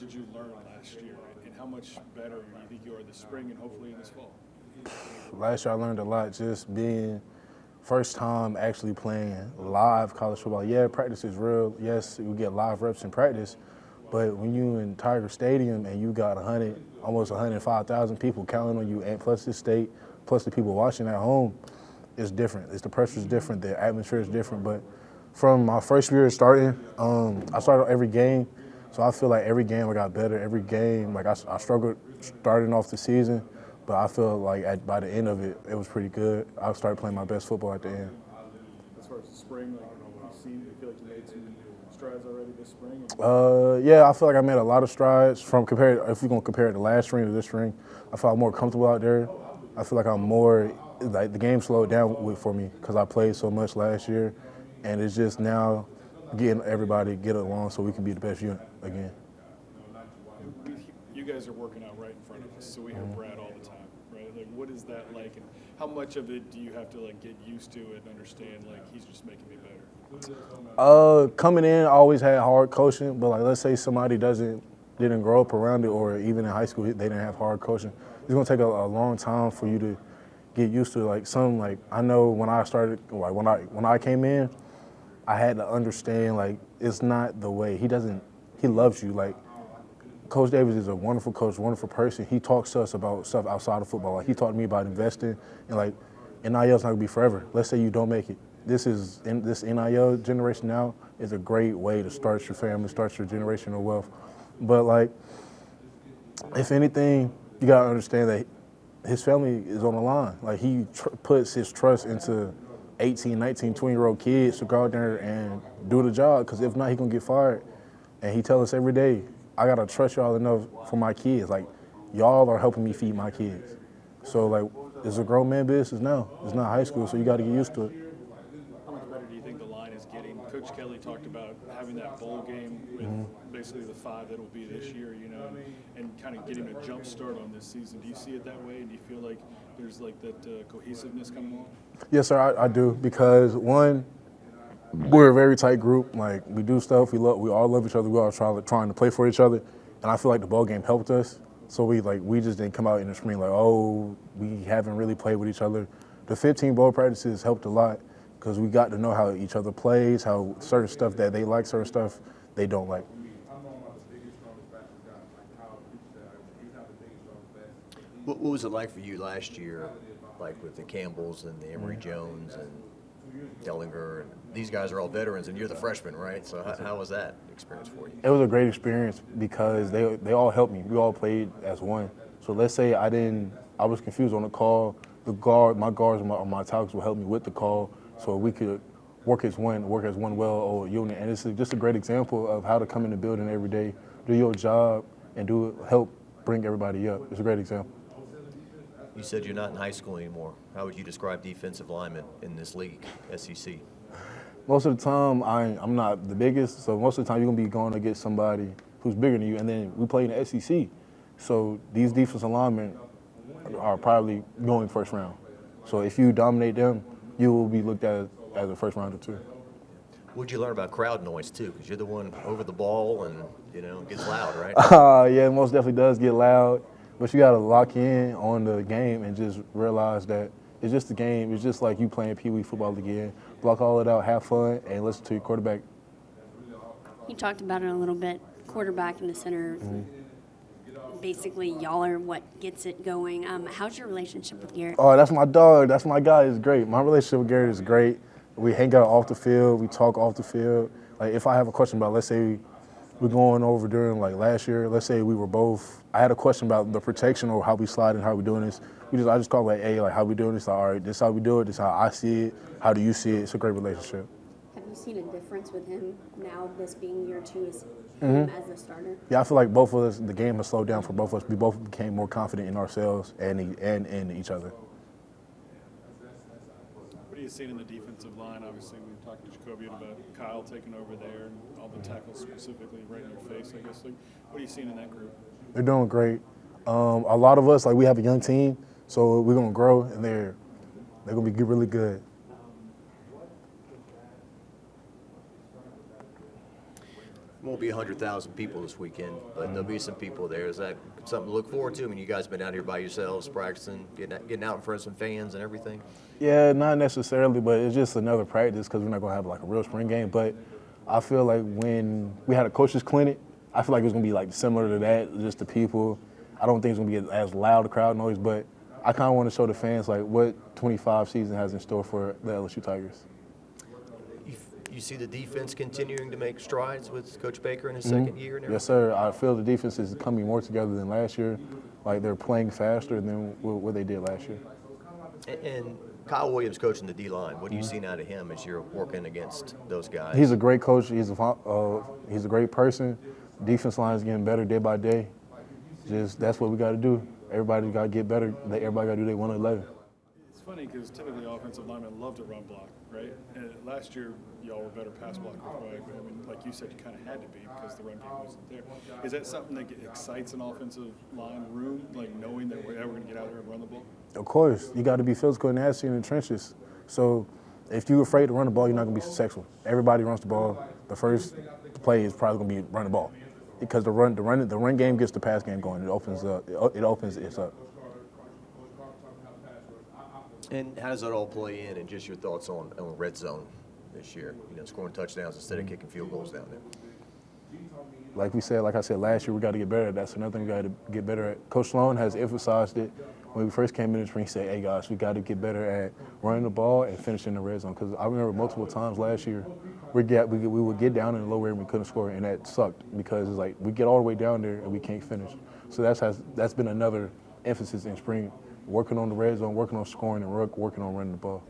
did you learn last year, and how much better do you think you are this spring and hopefully this fall? Last year I learned a lot just being first time actually playing live college football. Yeah, practice is real. Yes, you get live reps in practice, but when you in Tiger Stadium and you got almost 105,000 people counting on you, and plus the state, plus the people watching at home, it's different. The pressure is different. The atmosphere is different. But from my first year starting, I started every game, so I feel like every game I got better. Every game, like I struggled starting off the season, but I feel like by the end of it, it was pretty good. I started playing my best football at the end. As far as the spring, you feel like you made some strides already this spring? Yeah, I feel like I made a lot of strides if we're going to compare the last spring to this spring. I feel I'm more comfortable out there. I feel like I'm more, like the game slowed down for me because I played so much last year, and it's just now getting everybody get along so we can be the best unit again. You guys are working out right in front of us, so we hear Brad all the time, right? Like, what is that like, and how much of it do you have to get used to it and understand he's just making me better? Coming in, I always had hard coaching, but let's say somebody didn't grow up around it, or even in high school they didn't have hard coaching. It's gonna take a long time for you to get used to I know when I started, when I came in, I had to understand it's not the way he loves you. Coach Davis is a wonderful coach, wonderful person. He talks to us about stuff outside of football. He taught me about investing, and NIL's not gonna be forever. Let's say you don't make it. This NIL generation now is a great way to start your family, start your generational wealth. But if anything, you gotta understand that his family is on the line. He puts his trust into 18, 19, 20-year-old kids to go out there and do the job, because if not, he gonna get fired. And he tells us every day, I gotta trust y'all enough for my kids. Y'all are helping me feed my kids. So it's a grown man business now. It's not high school, so you gotta get used to it. How much better do you think the line is getting? Coach Kelly talked about having that bowl game with basically the 5 that will be this year, and kind of getting a jump start on this season. Do you see it that way? And do you feel like there's that cohesiveness coming along? Yes, sir, I do, because one, we're a very tight group. We do stuff. We all love each other. We all trying to play for each other, and I feel like the bowl game helped us. So we just didn't come out in the screen we haven't really played with each other. The 15 bowl practices helped a lot because we got to know how each other plays, how certain stuff that they like, certain stuff they don't like. What was it like for you last year, with the Campbells and the Emory Jones and Dellinger? And these guys are all veterans, and you're the freshman, right? So how was that experience for you? It was a great experience because they all helped me. We all played as one. So let's say I was confused on the call. My guards or my tackles will help me with the call, so we could work as one well unit. And it's just a great example of how to come in the building every day, do your job, and help bring everybody up. It's a great example. You said you're not in high school anymore. How would you describe defensive linemen in this league, SEC? Most of the time, I'm not the biggest, so most of the time you're going to be going against somebody who's bigger than you, and then we play in the SEC. So these defensive linemen are probably going first round. So if you dominate them, you will be looked at as a first rounder too. What'd you learn about crowd noise too? Because you're the one over the ball and, it gets loud, right? Yeah, it most definitely does get loud. But you got to lock in on the game and just realize that it's just a game. It's just like you playing Pee Wee football again. Block all it out, have fun, and listen to your quarterback. You talked about it a little bit. Quarterback and the center. Basically, y'all are what gets it going. How's your relationship with Garrett? Oh, that's my dog. That's my guy. It's great. My relationship with Garrett is great. We hang out off the field. We talk off the field. If I have a question about, let's say, we're going over during last year. Let's say I had a question about the protection or how we slide and how we doing this. I just call hey, how we doing this? All right, this is how we do it. This is how I see it. How do you see it? It's a great relationship. Have you seen a difference with him now, this being year 2 as him as a starter? Yeah, I feel like both of us, the game has slowed down for both of us. We both became more confident in ourselves and in each other. What are you seeing in the defensive line? Obviously, we talked to Jacoby about Kyle taking over there and all the tackles specifically right in your face, I guess. What are you seeing in that group? They're doing great. A lot of us, we have a young team, so we're going to grow, and they're going to be really good. won't be 100,000 people this weekend, but there'll be some people there. Is that something to look forward to? I mean, you guys been out here by yourselves, practicing, getting out in front of some fans and everything? Yeah, not necessarily, but it's just another practice because we're not going to have like a real spring game. But I feel like when we had a coaches clinic, I feel like it was going to be like similar to that, just the people. I don't think it's going to be as loud a crowd noise, but I kind of want to show the fans like what 25 season has in store for the LSU Tigers. You see the defense continuing to make strides with Coach Baker in his second year and everything? Yes, sir. I feel the defense is coming more together than last year. Like they're playing faster than what they did last year. And Kyle Williams coaching the D-line. What do you see out of him as you're working against those guys? He's a great coach. He's a great person. Defense line is getting better day by day. Just that's what we got to do. Everybody got to get better. Everybody got to do their 1-11. It's funny because typically offensive linemen love to run block, right? And last year, y'all were better pass blockers, right? But I mean, like you said, you kind of had to be because the run game wasn't there. Is that something that excites an offensive line room, like knowing that we're going to get out there and run the ball? Of course, you got to be physical and nasty in the trenches. So if you're afraid to run the ball, you're not going to be successful. Everybody runs the ball. The first play is probably going to be run the ball because the run game gets the pass game going. It opens it up. And how does that all play in? And just your thoughts on red zone this year? You know, scoring touchdowns instead of kicking field goals down there. Like I said last year, we got to get better at that. That's another thing we got to get better at. Coach Sloan has emphasized it. When we first came in the spring, he said, hey, guys, we got to get better at running the ball and finishing the red zone. Because I remember multiple times last year, we would get down in the low area and we couldn't score, and that sucked because it's like we get all the way down there and we can't finish. So that's been another emphasis in spring, working on the red zone, working on scoring, and working on running the ball.